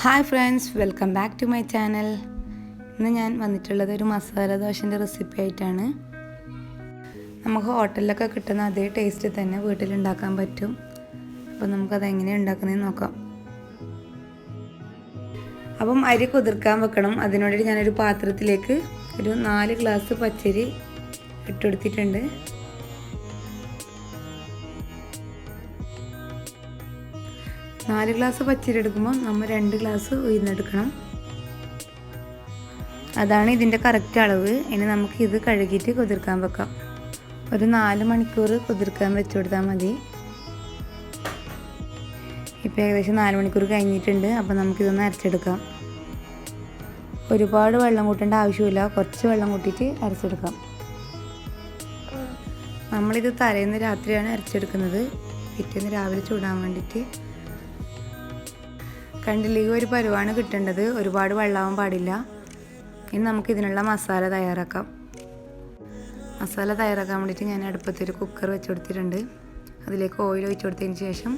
Hi friends, welcome back to my channel. ഇന്ന് ഞാൻ വന്നിട്ടുള്ളത് ഒരു മസാല ദോശൻ്റെ റെസിപ്പി ആയിട്ടാണ്. നമുക്ക് ഹോട്ടലിലൊക്കെ കിട്ടുന്ന അതേ ടേസ്റ്റ് തന്നെ വീട്ടിലുണ്ടാക്കാൻ പറ്റും. അപ്പോൾ നമുക്കത് എങ്ങനെയാണ് ഉണ്ടാക്കുന്നതെന്ന് നോക്കാം. അപ്പം അരി കുതിർക്കാൻ വെക്കണം. അതിനുവേണ്ടി ഞാനൊരു പാത്രത്തിലേക്ക് ഒരു 4 ഗ്ലാസ് പച്ചരി ഇട്ടെടുത്തിട്ടുണ്ട്. 4 ഗ്ലാസ് പച്ചരി എടുക്കുമ്പോൾ നമ്മൾ 2 ഗ്ലാസ് ഉഴുന്നെടുക്കണം. അതാണ് ഇതിൻ്റെ കറക്റ്റ് അളവ്. ഇനി നമുക്ക് ഇത് കഴുകിയിട്ട് കുതിർക്കാൻ വെക്കാം. ഒരു 4 മണിക്കൂർ കുതിർക്കാൻ വെച്ച് കൊടുത്താൽ മതി. ഇപ്പോൾ ഏകദേശം 4 മണിക്കൂർ കഴിഞ്ഞിട്ടുണ്ട്. അപ്പോൾ നമുക്കിതൊന്ന് അരച്ചെടുക്കാം. ഒരുപാട് വെള്ളം കൂട്ടേണ്ട ആവശ്യമില്ല, കുറച്ച് വെള്ളം കൂട്ടിയിട്ട് അരച്ചെടുക്കാം. നമ്മളിത് തലേന്ന് രാത്രിയാണ് അരച്ചെടുക്കുന്നത്, പിറ്റേന്ന് രാവിലെ ചൂടാൻ വേണ്ടിയിട്ട്. കണ്ടില്ലെങ്കിൽ ഒരു പരുവാണ് കിട്ടേണ്ടത്, ഒരുപാട് വെള്ളമാവാൻ പാടില്ല. ഇനി നമുക്കിതിനുള്ള മസാല തയ്യാറാക്കാം. മസാല തയ്യാറാക്കാൻ വേണ്ടിയിട്ട് ഞാൻ അടുപ്പത്തൊരു കുക്കർ വെച്ച് കൊടുത്തിട്ടുണ്ട്. അതിലേക്ക് ഓയിൽ ഒഴിച്ച് കൊടുത്തതിന് ശേഷം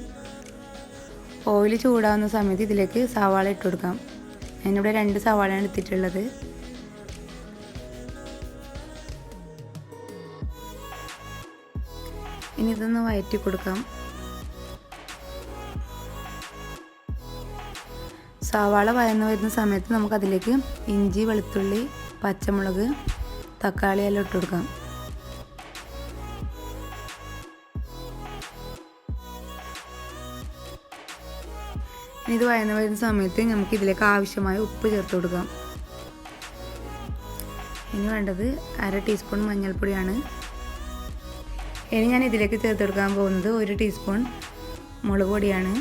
ഓയിൽ ചൂടാവുന്ന സമയത്ത് ഇതിലേക്ക് സവാള ഇട്ട് കൊടുക്കാം. ഞാനിവിടെ 2 സവാളയാണ് എടുത്തിട്ടുള്ളത്. ഇനി ഇതൊന്ന് വഴറ്റി കൊടുക്കാം. സവാള വഴന്ന് വരുന്ന സമയത്ത് നമുക്കതിലേക്ക് ഇഞ്ചി, വെളുത്തുള്ളി, പച്ചമുളക്, തക്കാളി എല്ലാം ഇട്ട് കൊടുക്കാം. ഇനി ഇത് വഴന്ന് വരുന്ന സമയത്ത് നമുക്കിതിലേക്ക് ആവശ്യമായ ഉപ്പ് ചേർത്ത് കൊടുക്കാം. ഇനി വേണ്ടത് 1/2 ടീസ്പൂൺ മഞ്ഞൾപ്പൊടിയാണ്. ഇനി ഞാൻ ഇതിലേക്ക് ചേർത്ത് കൊടുക്കാൻ പോകുന്നത് 1 ടീസ്പൂൺ മുളക് പൊടിയാണ്.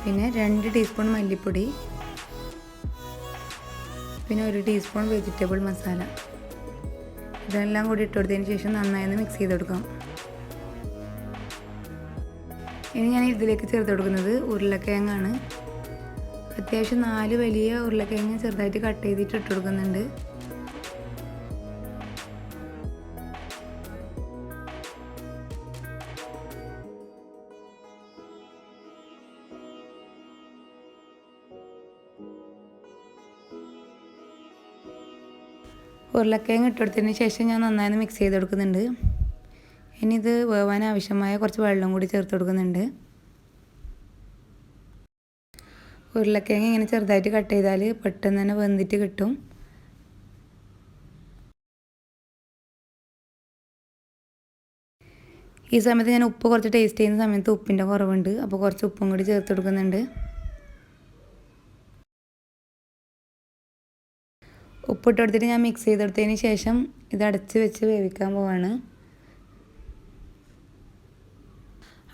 പിന്നെ 2 ടീസ്പൂൺ മല്ലിപ്പൊടി, പിന്നെ 1 ടീസ്പൂൺ വെജിറ്റബിൾ മസാല. ഇതെല്ലാം കൂടി ഇട്ട് കൊടുത്തതിന് ശേഷം നന്നായി മിക്സ് ചെയ്ത് കൊടുക്കാം. ഇനി ഞാൻ ഇതിലേക്ക് ചേർത്ത് കൊടുക്കുന്നത് ഉരുളക്കിഴങ്ങാണ്. അത്യാവശ്യം 4 വലിയ ഉരുളക്കിഴങ്ങ് ചെറുതായിട്ട് കട്ട് ചെയ്തിട്ട് ഇട്ട് കൊടുക്കുന്നുണ്ട്. ഉരുളക്കിഴങ്ങ് ഇട്ടെടുത്തതിന് ശേഷം ഞാൻ നന്നായി മിക്സ് ചെയ്ത് കൊടുക്കുന്നുണ്ട്. ഇനി ഇത് വേവാൻ ആവശ്യമായ കുറച്ച് വെള്ളം കൂടി ചേർത്ത് കൊടുക്കുന്നുണ്ട്. ഉരുളക്കിഴങ്ങ് ഇങ്ങനെ ചെറുതായിട്ട് കട്ട് ചെയ്താൽ പെട്ടെന്ന് തന്നെ വെന്തിട്ട് കിട്ടും. ഈ സമയത്ത് ഞാൻ ഉപ്പ് കുറച്ച് ടേസ്റ്റ് ചെയ്യുന്ന സമയത്ത് ഉപ്പിൻ്റെ കുറവുണ്ട്, അപ്പോൾ കുറച്ച് ഉപ്പും കൂടി ചേർത്ത് കൊടുക്കുന്നുണ്ട്. ഉപ്പിട്ട് കൊടുത്തിട്ട് ഞാൻ മിക്സ് ചെയ്തെടുത്തതിന് ശേഷം ഇത് അടച്ച് വെച്ച് വേവിക്കാൻ പോവാണ്.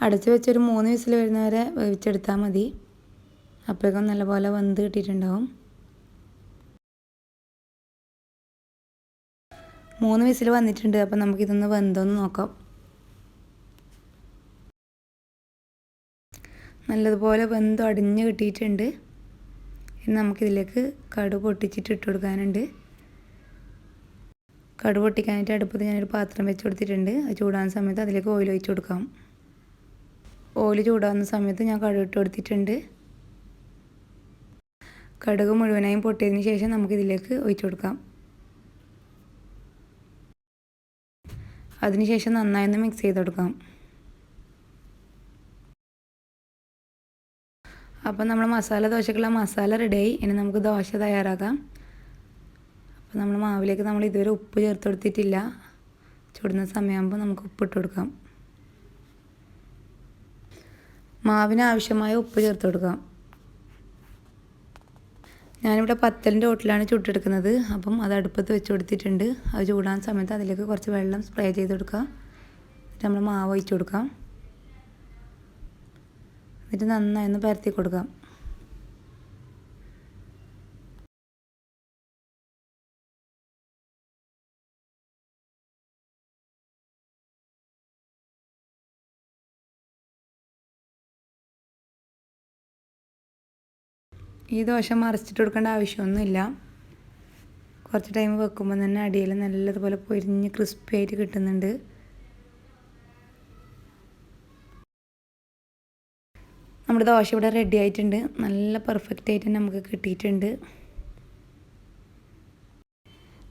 അടച്ച് വെച്ചൊരു 3 വിസിൽ വരുന്നവരെ വേവിച്ചെടുത്താൽ മതി. അപ്പോഴേക്കും നല്ലപോലെ വെന്ത് കിട്ടിയിട്ടുണ്ടാവും. 3 വിസിൽ വന്നിട്ടുണ്ട്. അപ്പോൾ നമുക്കിതൊന്ന് വെന്തോന്ന് നോക്കാം. നല്ലതുപോലെ വെന്ത് അടിഞ്ഞ് കിട്ടിയിട്ടുണ്ട്. ഇനി നമുക്കിതിലേക്ക് കടുക് പൊട്ടിച്ചിട്ട് ഇട്ട് കൊടുക്കാനുണ്ട്. കടുക് പൊട്ടിക്കാനായിട്ട് അടുപ്പത്ത് ഞാനൊരു പാത്രം വെച്ച് കൊടുത്തിട്ടുണ്ട്. അത് ചൂടാകുന്ന സമയത്ത് അതിലേക്ക് ഓയിൽ ഒഴിച്ച് കൊടുക്കാം. ഓയിൽ ചൂടാകുന്ന സമയത്ത് ഞാൻ കടുക് ഇട്ട് കൊടുത്തിട്ടുണ്ട്. കടുക് മുഴുവനായും പൊട്ടിയതിന് ശേഷം നമുക്കിതിലേക്ക് ഒഴിച്ച് കൊടുക്കാം. അതിനുശേഷം നന്നായി ഒന്ന് മിക്സ് ചെയ്ത് കൊടുക്കാം. അപ്പോൾ നമ്മൾ മസാല ദോശക്കുള്ള മസാല റെഡിയായി. ഇനി നമുക്ക് ദോശ തയ്യാറാക്കാം. അപ്പോൾ നമ്മൾ മാവിലേക്ക് നമ്മൾ ഇതുവരെ ഉപ്പ് ചേർത്ത് കൊടുത്തിട്ടില്ല. ചുടുന്ന സമയമാകുമ്പോൾ നമുക്ക് ഉപ്പിട്ട് കൊടുക്കാം. മാവിന് ആവശ്യമായ ഉപ്പ് ചേർത്ത് കൊടുക്കാം. ഞാനിവിടെ പത്തലിൻ്റെ ഓട്ടിലാണ് ചുട്ടെടുക്കുന്നത്. അപ്പം അത് അടുപ്പത്ത് വെച്ച് കൊടുത്തിട്ടുണ്ട്. അത് ചൂടാൻ സമയത്ത് അതിലേക്ക് കുറച്ച് വെള്ളം സ്പ്രേ ചെയ്ത് കൊടുക്കുക. എന്നിട്ട് നമ്മൾ മാവ് ഒഴിച്ച് കൊടുക്കാം. എന്നിട്ട് നന്നായി ഒന്ന് പരത്തി കൊടുക്കാം. ഈ ദോശ മറിച്ചിട്ട് കൊടുക്കേണ്ട ആവശ്യമൊന്നുമില്ല. കുറച്ച് ടൈം വെക്കുമ്പോൾ തന്നെ അടിയിൽ നല്ലതുപോലെ പൊരിഞ്ഞ് ക്രിസ്പി ആയിട്ട് കിട്ടുന്നുണ്ട്. നമ്മുടെ ദോശ ഇവിടെ റെഡി ആയിട്ടുണ്ട്. നല്ല പെർഫെക്റ്റ് ആയിട്ട് നമുക്ക് കിട്ടിയിട്ടുണ്ട്.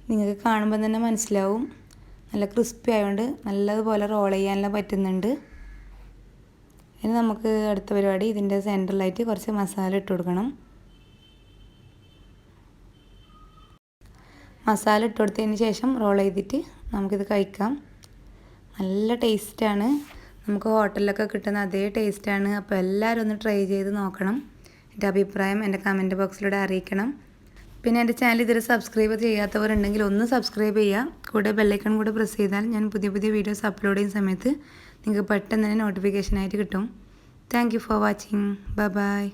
നിങ്ങൾക്ക് കാണുമ്പോൾ തന്നെ മനസ്സിലാവും നല്ല ക്രിസ്പി ആയതുകൊണ്ട് നല്ലതുപോലെ റോൾ ചെയ്യാനെല്ലാം പറ്റുന്നുണ്ട്. ഇനി നമുക്ക് അടുത്ത പരിപാടി ഇതിൻ്റെ സെൻറ്ററിലായിട്ട് കുറച്ച് മസാല ഇട്ട് കൊടുക്കണം. മസാല ഇട്ട് കൊടുത്തതിന് ശേഷം റോൾ ചെയ്തിട്ട് നമുക്കിത് കഴിക്കാം. നല്ല ടേസ്റ്റാണ്. നമുക്ക് ഹോട്ടലിലൊക്കെ കിട്ടുന്ന അതേ ടേസ്റ്റാണ്. അപ്പോൾ എല്ലാവരും ഒന്ന് ട്രൈ ചെയ്ത് നോക്കണം. എൻ്റെ അഭിപ്രായം എൻ്റെ കമൻറ്റ് ബോക്സിലൂടെ അറിയിക്കണം. പിന്നെ എൻ്റെ ചാനൽ ഇതുവരെ സബ്സ്ക്രൈബ് ചെയ്യാത്തവരുണ്ടെങ്കിൽ ഒന്ന് സബ്സ്ക്രൈബ് ചെയ്യുക. കൂടെ ബെല്ലൈക്കൺ കൂടെ പ്രസ് ചെയ്താൽ ഞാൻ പുതിയ പുതിയ വീഡിയോസ് അപ്ലോഡ് ചെയ്യുന്ന സമയത്ത് നിങ്ങൾക്ക് പെട്ടെന്ന് തന്നെ നോട്ടിഫിക്കേഷനായിട്ട് കിട്ടും. Thank you for watching. Bye bye.